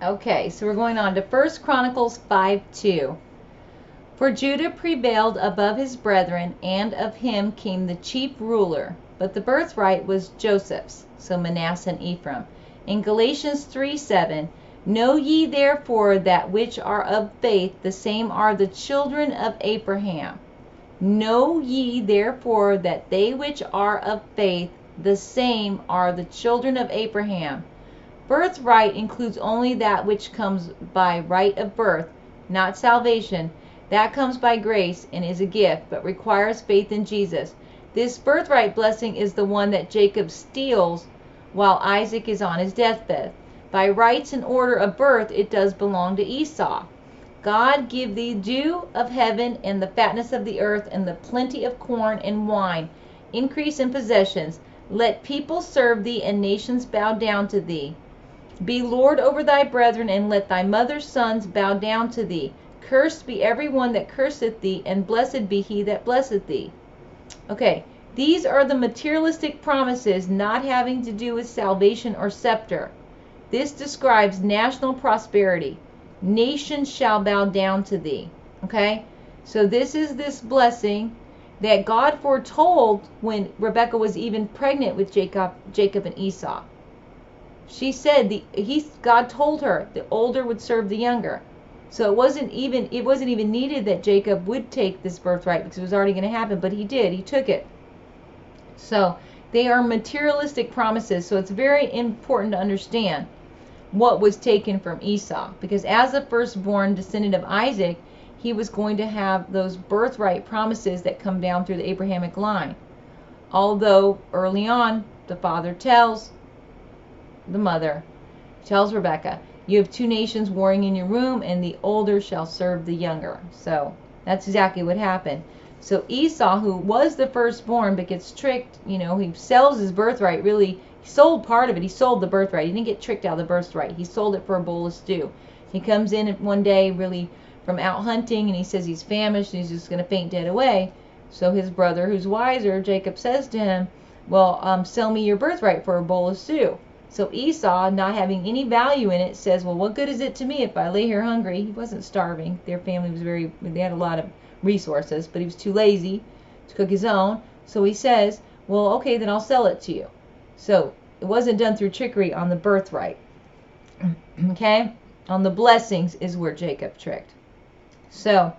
Okay, so we're going on to 1 Chronicles 5:2. For Judah prevailed above his brethren, and of him came the chief ruler. But the birthright was Joseph's, so Manasseh and Ephraim. In Galatians 3:7, know ye therefore that which are of faith, the same are the children of Abraham. Know ye therefore that they which are of faith, the same are the children of Abraham. Birthright includes only that which comes by right of birth, not salvation. That comes by grace and is a gift, but requires faith in Jesus. This birthright blessing is the one that Jacob steals while Isaac is on his deathbed. By rights and order of birth, it does belong to Esau. God give thee dew of heaven and the fatness of the earth and the plenty of corn and wine, increase in possessions. Let people serve thee and nations bow down to thee. Be Lord over thy brethren, and let thy mother's sons bow down to thee. Cursed be every one that curseth thee, and blessed be he that blesseth thee. Okay, these are the materialistic promises not having to do with salvation or scepter. This describes national prosperity. Nations shall bow down to thee. Okay, so this is this blessing that God foretold when Rebekah was even pregnant with Jacob and Esau. She said God told her the older would serve the younger. So it wasn't even needed that Jacob would take this birthright because it was already going to happen, but he did. He took it. So they are materialistic promises. So it's very important to understand what was taken from Esau, because as the firstborn descendant of Isaac, he was going to have those birthright promises that come down through the Abrahamic line. Although early on the father tells the mother, tells Rebekah, you have two nations warring in your womb, and the older shall serve the younger. So that's exactly what happened. So Esau, who was the firstborn but gets tricked, he sells his birthright. Really, he sold part of it. He sold the birthright. He didn't get tricked out of the birthright. He sold it for a bowl of stew. He comes in one day really from out hunting, and he says he's famished and he's just going to faint dead away. So his brother, who's wiser, Jacob, says to him, well, sell me your birthright for a bowl of stew. So Esau, not having any value in it, says, well, what good is it to me if I lay here hungry? He wasn't starving. Their family was they had a lot of resources, but he was too lazy to cook his own. So he says, well, okay, then I'll sell it to you. So it wasn't done through trickery on the birthright. Okay? On the blessings is where Jacob tricked. So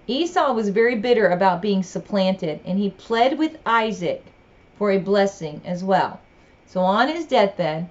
Esau was very bitter about being supplanted, and he pled with Isaac for a blessing as well. So on his deathbed,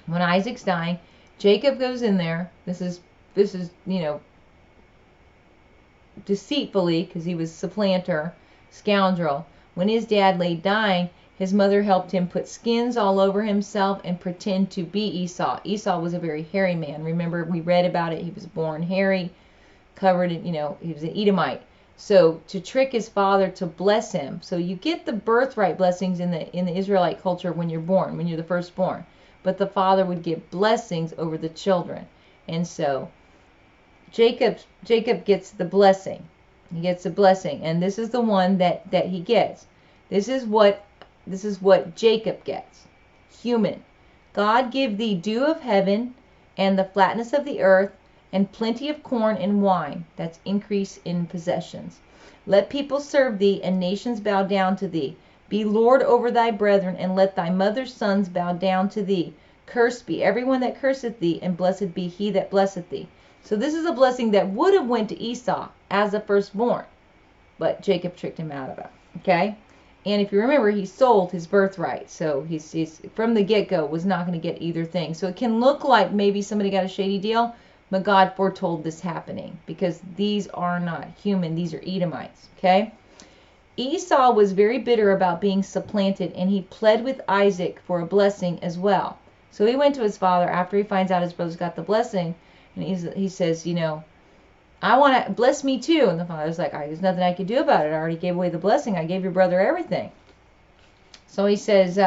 when Isaac's dying, Jacob goes in there. This is deceitfully, because he was supplanter, scoundrel. When his dad lay dying, his mother helped him put skins all over himself and pretend to be Esau. Esau was a very hairy man. Remember, we read about it. He was born hairy, covered in, he was an Edomite. So to trick his father to bless him. So you get the birthright blessings in the Israelite culture when you're born, when you're the firstborn. But the father would give blessings over the children. And so Jacob gets the blessing. He gets the blessing, and this is the one that he gets. This is what Jacob gets. Human. God give thee dew of heaven and the flatness of the earth and plenty of corn and wine. That's increase in possessions. Let people serve thee and nations bow down to thee. Be Lord over thy brethren, and let thy mother's sons bow down to thee. Cursed be everyone that curseth thee, and blessed be he that blesseth thee. So this is a blessing that would have went to Esau as the firstborn, but Jacob tricked him out of it. Okay? And if you remember, he sold his birthright. So he's from the get-go was not going to get either thing. So it can look like maybe somebody got a shady deal, but God foretold this happening, because these are not human. These are Edomites. Okay? Esau was very bitter about being supplanted, and he pled with Isaac for a blessing as well. So he went to his father after he finds out his brother's got the blessing, and he says, I want to bless me too. And the father's like, there's nothing I can do about it. I already gave away the blessing. I gave your brother everything. So he says,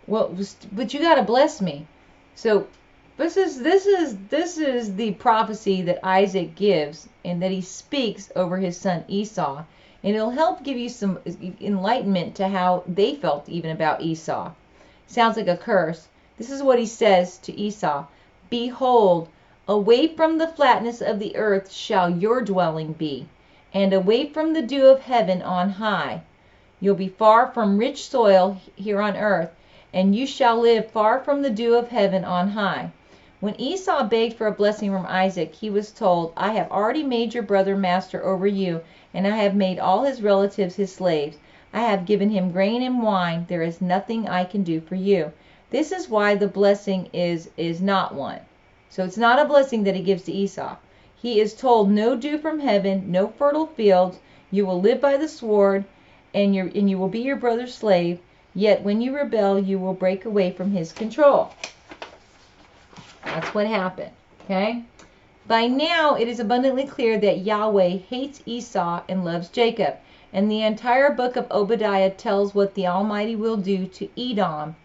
well, but you got to bless me. So this is the prophecy that Isaac gives, and that he speaks over his son Esau. And it'll help give you some enlightenment to how they felt even about Esau. Sounds like a curse. This is what he says to Esau. Behold, away from the flatness of the earth shall your dwelling be, and away from the dew of heaven on high. You'll be far from rich soil here on earth, and you shall live far from the dew of heaven on high. When Esau begged for a blessing from Isaac, he was told, I have already made your brother master over you, and I have made all his relatives his slaves. I have given him grain and wine. There is nothing I can do for you. This is why the blessing is not one. So it's not a blessing that he gives to Esau. He is told, no dew from heaven, no fertile fields. You will live by the sword, and you will be your brother's slave. Yet when you rebel, you will break away from his control. That's what happened. Okay? By now, it is abundantly clear that Yahweh hates Esau and loves Jacob. And the entire book of Obadiah tells what the Almighty will do to Edom,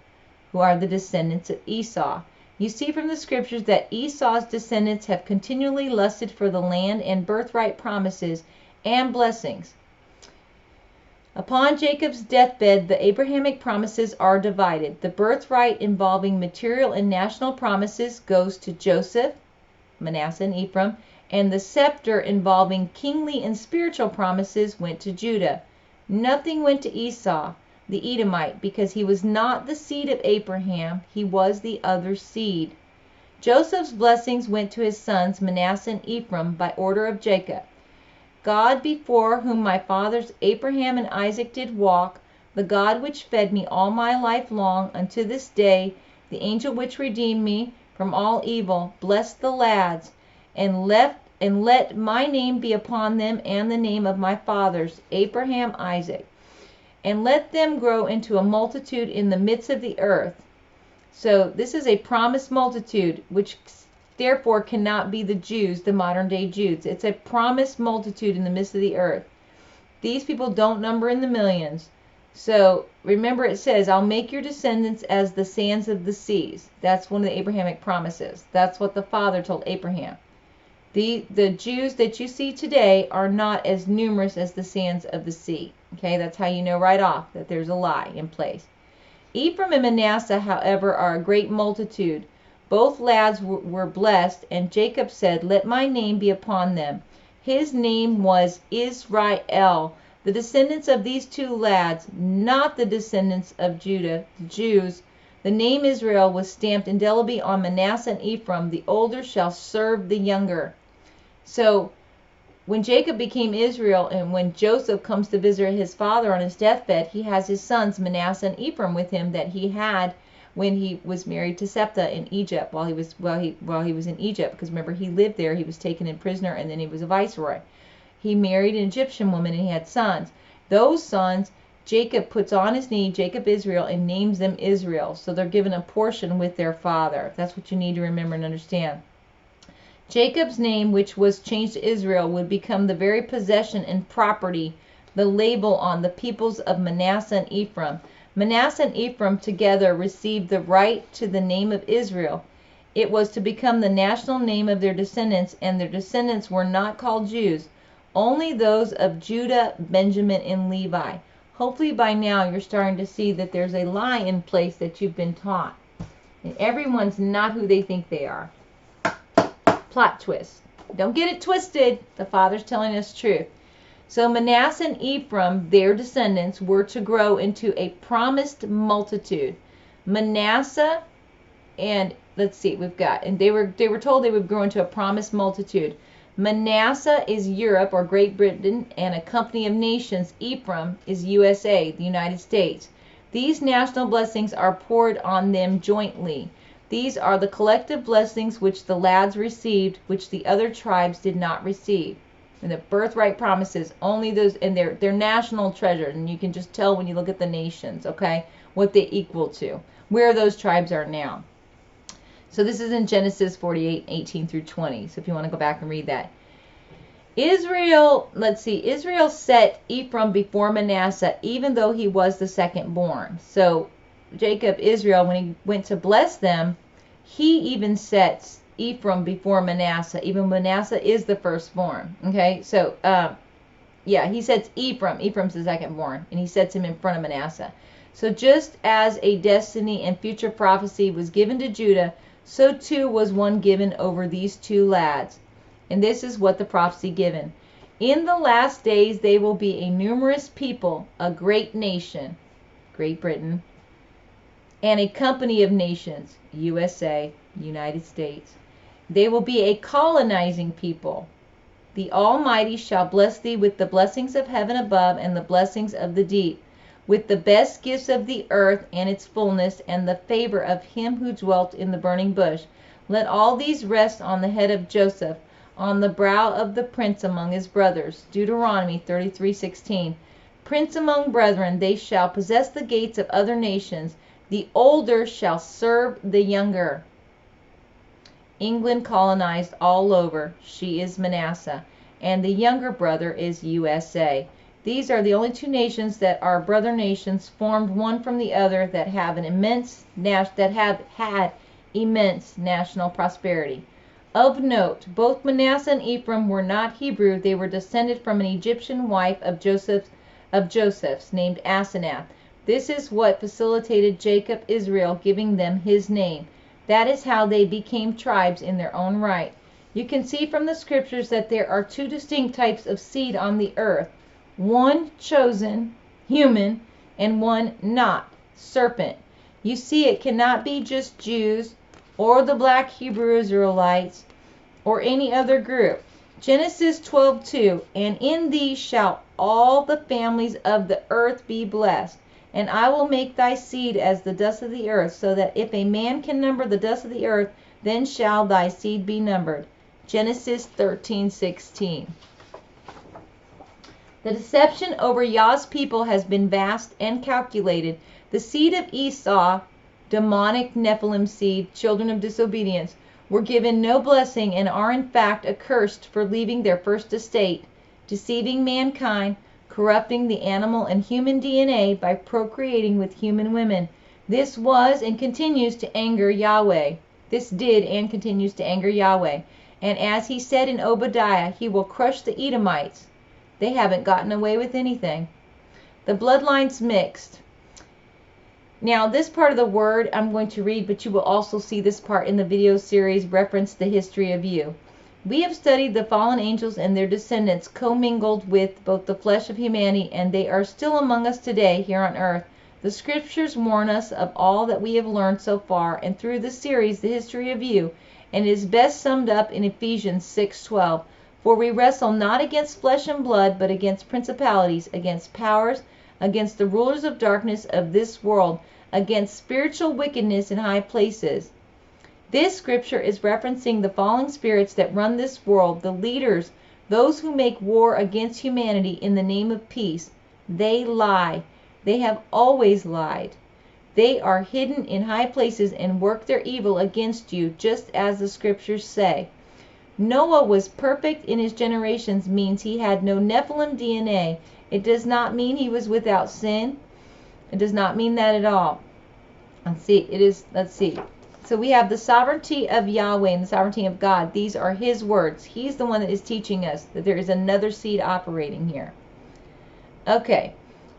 who are the descendants of Esau. You see from the scriptures that Esau's descendants have continually lusted for the land and birthright promises and blessings. Upon Jacob's deathbed, the Abrahamic promises are divided. The birthright involving material and national promises goes to Joseph, Manasseh, and Ephraim, and the scepter involving kingly and spiritual promises went to Judah. Nothing went to Esau, the Edomite, because he was not the seed of Abraham, he was the other seed. Joseph's blessings went to his sons Manasseh and Ephraim by order of Jacob. God before whom my fathers Abraham and Isaac did walk, the God which fed me all my life long unto this day, the angel which redeemed me from all evil, bless the lads, and let my name be upon them and the name of my fathers Abraham, Isaac, and let them grow into a multitude in the midst of the earth. So this is a promised multitude, which therefore cannot be the Jews, the modern day Jews. It's a promised multitude in the midst of the earth. These people don't number in the millions. So remember, it says, I'll make your descendants as the sands of the seas. That's one of the Abrahamic promises. That's what the Father told Abraham. The Jews that you see today are not as numerous as the sands of the sea. Okay, that's how you know right off that there's a lie in place. Ephraim and Manasseh, however, are a great multitude. Both lads were blessed, and Jacob said, let my name be upon them. His name was Israel. The descendants of these two lads, not the descendants of Judah, the Jews. The name Israel was stamped indelibly on Manasseh and Ephraim. The older shall serve the younger. So when Jacob became Israel, and when Joseph comes to visit his father on his deathbed, he has his sons Manasseh and Ephraim with him that he had when he was married to Septa in Egypt, while he was in Egypt, because remember, he lived there, he was taken in prisoner, and then he was a viceroy. He married an Egyptian woman, and he had sons. Those sons Jacob puts on his knee, Jacob Israel, and names them Israel. So they're given a portion with their father. That's what you need to remember and understand. Jacob's name, which was changed to Israel, would become the very possession and property, the label on the peoples of Manasseh and Ephraim. Manasseh and Ephraim together received the right to the name of Israel. It was to become the national name of their descendants, and their descendants were not called Jews, only those of Judah, Benjamin, and Levi. Hopefully by now you're starting to see that there's a lie in place that you've been taught. And everyone's not who they think they are. Plot twist. Don't get it twisted. The Father's telling us truth. So Manasseh and Ephraim, their descendants, were to grow into a promised multitude. Manasseh and let's see, and they were told they would grow into a promised multitude. Manasseh is Europe or Great Britain and a company of nations. Ephraim is USA, the United States. These national blessings are poured on them jointly. These are the collective blessings which the lads received, which the other tribes did not receive. And the birthright promises, only those, and they're national treasures, and you can just tell when you look at the nations, okay, what they equal to, where those tribes are now. So this is in Genesis 48:18 through 20. So if you want to go back and read that. Israel set Ephraim before Manasseh, even though he was the second born. So Jacob, Israel, when he went to bless them, he even sets Ephraim before Manasseh. Even Manasseh is the firstborn. Okay, so he sets Ephraim. Ephraim's the second born, and he sets him in front of Manasseh. So just as a destiny and future prophecy was given to Judah, so too was one given over these two lads. And this is what the prophecy given. In the last days they will be a numerous people, a great nation, Great Britain, and a company of nations, USA, United States. They will be a colonizing people. The Almighty shall bless thee with the blessings of heaven above and the blessings of the deep, with the best gifts of the earth and its fullness, and the favor of him who dwelt in the burning bush. Let all these rest on the head of Joseph, on the brow of the prince among his brothers. Deuteronomy 33:16. Prince among brethren, they shall possess the gates of other nations. The older shall serve the younger. England colonized all over. She is Manasseh, and the younger brother is USA. These are the only two nations that are brother nations, formed one from the other, that have had immense national prosperity. Of note, both Manasseh and Ephraim were not Hebrew. They were descended from an Egyptian wife of Joseph's named Asenath. This is what facilitated Jacob Israel, giving them his name. That is how they became tribes in their own right. You can see from the scriptures that there are two distinct types of seed on the earth. One chosen, human, and one not, serpent. You see, it cannot be just Jews or the black Hebrew Israelites or any other group. Genesis 12:2, and in thee shall all the families of the earth be blessed. And I will make thy seed as the dust of the earth, so that if a man can number the dust of the earth, then shall thy seed be numbered. Genesis 13:16. The deception over Yah's people has been vast and calculated. The seed of Esau, demonic Nephilim seed, children of disobedience, were given no blessing and are in fact accursed for leaving their first estate, deceiving mankind, corrupting the animal and human DNA by procreating with human women. This was and continues to anger Yahweh. This did and continues to anger Yahweh. And as he said in Obadiah, he will crush the Edomites. They haven't gotten away with anything. The bloodline's mixed. Now, this part of the word I'm going to read, but you will also see this part in the video series, reference the history of you. We have studied the fallen angels and their descendants commingled with both the flesh of humanity, and they are still among us today here on earth. The scriptures warn us of all that we have learned so far, and through the series, the history of you, and it is best summed up in Ephesians 6:12. For we wrestle not against flesh and blood, but against principalities, against powers, against the rulers of darkness of this world, against spiritual wickedness in high places. This scripture is referencing the fallen spirits that run this world, the leaders, those who make war against humanity in the name of peace. They lie. They have always lied. They are hidden in high places and work their evil against you, just as the scriptures say. Noah was perfect in his generations means he had no Nephilim DNA. It does not mean he was without sin. It does not mean that at all. Let's see. So we have the sovereignty of Yahweh and the sovereignty of God. These are his words. He's the one that is teaching us that there is another seed operating here. Okay.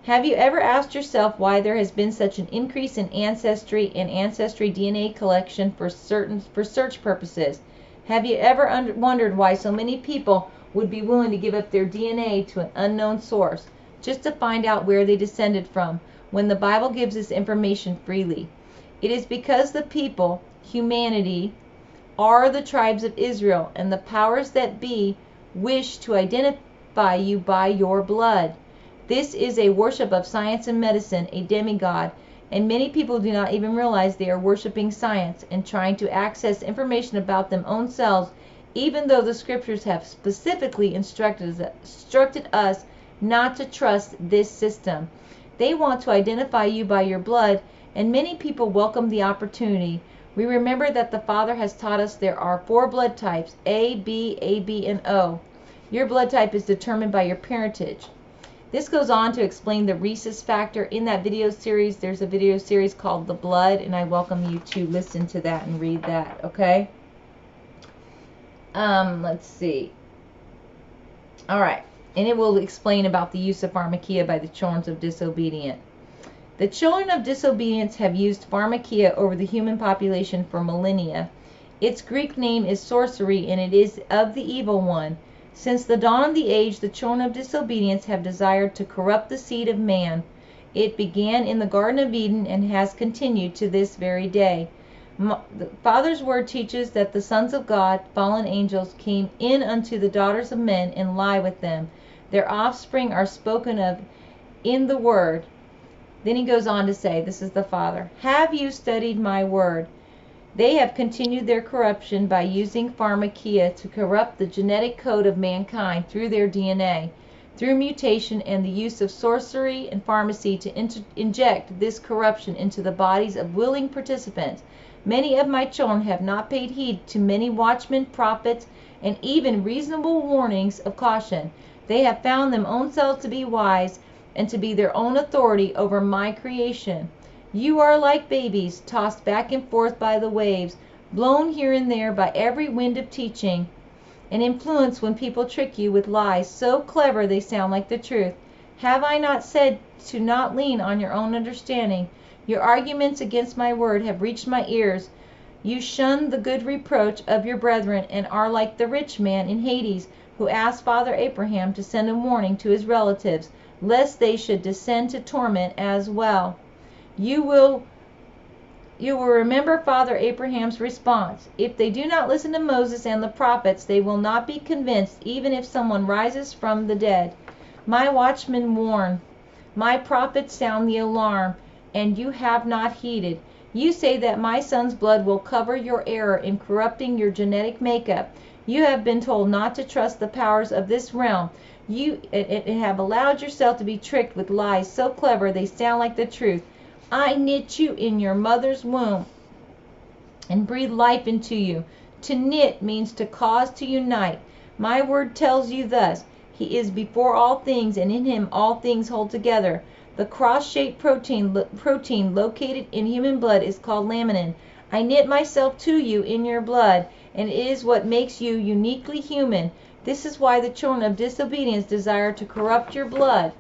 Have you ever asked yourself why there has been such an increase in ancestry and ancestry DNA collection for search purposes? Have you ever wondered why so many people would be willing to give up their DNA to an unknown source just to find out where they descended from, when the Bible gives this information freely? It is because the people, humanity, are the tribes of Israel, and the powers that be wish to identify you by your blood. This is a worship of science and medicine, a demigod, and many people do not even realize they are worshiping science and trying to access information about their own selves, even though the scriptures have specifically instructed us not to trust this system. They want to identify you by your blood, and many people welcome the opportunity. We remember that the Father has taught us there are 4 blood types, A, B, and O. Your blood type is determined by your parentage. This goes on to explain the rhesus factor. In that video series, there's a video series called The Blood, and I welcome you to listen to that and read that, okay? Let's see. All right. And it will explain about the use of pharmakia by the children of disobedient. The children of disobedience have used pharmakia over the human population for millennia. Its Greek name is sorcery, and it is of the evil one. Since the dawn of the age, the children of disobedience have desired to corrupt the seed of man. It began in the Garden of Eden and has continued to this very day. The Father's word teaches that the sons of God, fallen angels, came in unto the daughters of men and lie with them. Their offspring are spoken of in the word. Then he goes on to say, this is the Father, have you studied my word? They have continued their corruption by using pharmakia to corrupt the genetic code of mankind through their DNA, through mutation and the use of sorcery and pharmacy to inject this corruption into the bodies of willing participants. Many of my children have not paid heed to many watchmen, prophets, and even reasonable warnings of caution. They have found them own selves to be wise and to be their own authority over my creation. You are like babies, tossed back and forth by the waves, blown here and there by every wind of teaching, and influenced when people trick you with lies so clever they sound like the truth. Have I not said to not lean on your own understanding? Your arguments against my word have reached my ears. You shun the good reproach of your brethren, and are like the rich man in Hades, who asked Father Abraham to send a warning to his relatives, lest they should descend to torment as well. You will remember Father Abraham's response. If they do not listen to Moses and the prophets, they will not be convinced, even if someone rises from the dead. My watchmen warn, my prophets sound the alarm, and you have not heeded. You say that my son's blood will cover your error in corrupting your genetic makeup. You have been told not to trust the powers of this realm. You have allowed yourself to be tricked with lies so clever they sound like the truth. I knit you in your mother's womb and breathe life into you. To knit means to cause to unite. My word tells you thus, he is before all things, and in him all things hold together. The cross-shaped protein located in human blood is called laminin. I knit myself to you in your blood, and it is what makes you uniquely human. This is why the children of disobedience desire to corrupt your blood,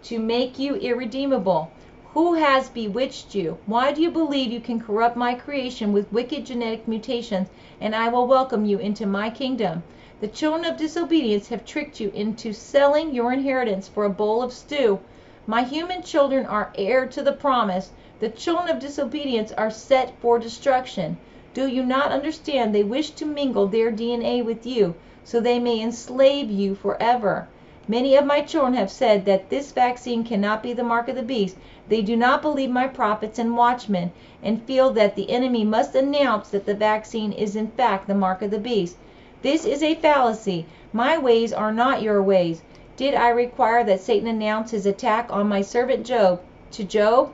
to make you irredeemable. Who has bewitched you? Why do you believe you can corrupt my creation with wicked genetic mutations, and I will welcome you into my kingdom? The children of disobedience have tricked you into selling your inheritance for a bowl of stew. My human children are heir to the promise. The children of disobedience are set for destruction. Do you not understand? They wish to mingle their DNA with you, so they may enslave you forever. Many of my children have said that this vaccine cannot be the mark of the beast. They do not believe my prophets and watchmen, and feel that the enemy must announce that the vaccine is in fact the mark of the beast. This is a fallacy. My ways are not your ways. Did I require that Satan announce his attack on my servant Job? To Job,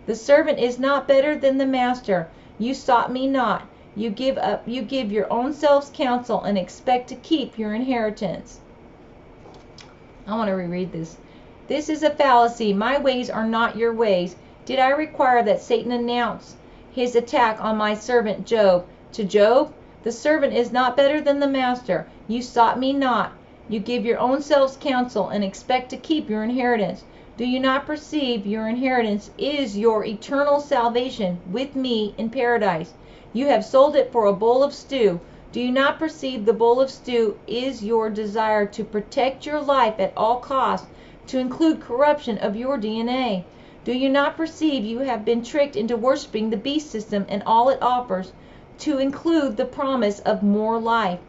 the servant is not better than the master. You sought me not. You give your own selves counsel and expect to keep your inheritance. I want to reread this. This is a fallacy. My ways are not your ways. Did I require that Satan announce his attack on my servant Job? To Job, the servant is not better than the master. You sought me not. You give your own selves counsel and expect to keep your inheritance. Do you not perceive your inheritance is your eternal salvation with me in paradise? You have sold it for a bowl of stew. Do you not perceive the bowl of stew is your desire to protect your life at all costs, to include corruption of your DNA? Do you not perceive you have been tricked into worshiping the beast system and all it offers, to include the promise of more life?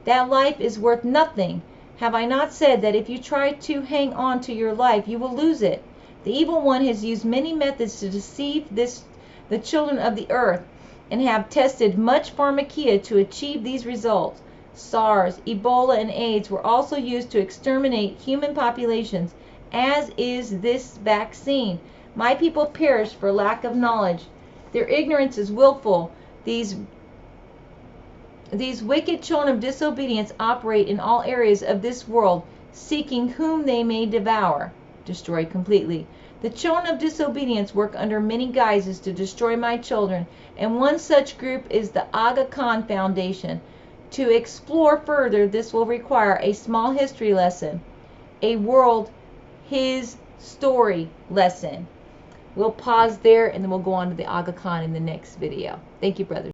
That life is worth nothing. Have I not said that if you try to hang on to your life, you will lose it? The evil one has used many methods to deceive the children of the earth, and have tested much pharmakia to achieve these results. SARS, Ebola, and AIDS were also used to exterminate human populations, as is this vaccine. My people perish for lack of knowledge. Their ignorance is willful. These wicked children of disobedience operate in all areas of this world, seeking whom they may devour, destroy completely. The children of disobedience work under many guises to destroy my children, and one such group is the Aga Khan Foundation. To explore further, this will require a small history lesson, a world his story lesson. We'll pause there and then we'll go on to the Aga Khan in the next video. Thank you, brothers.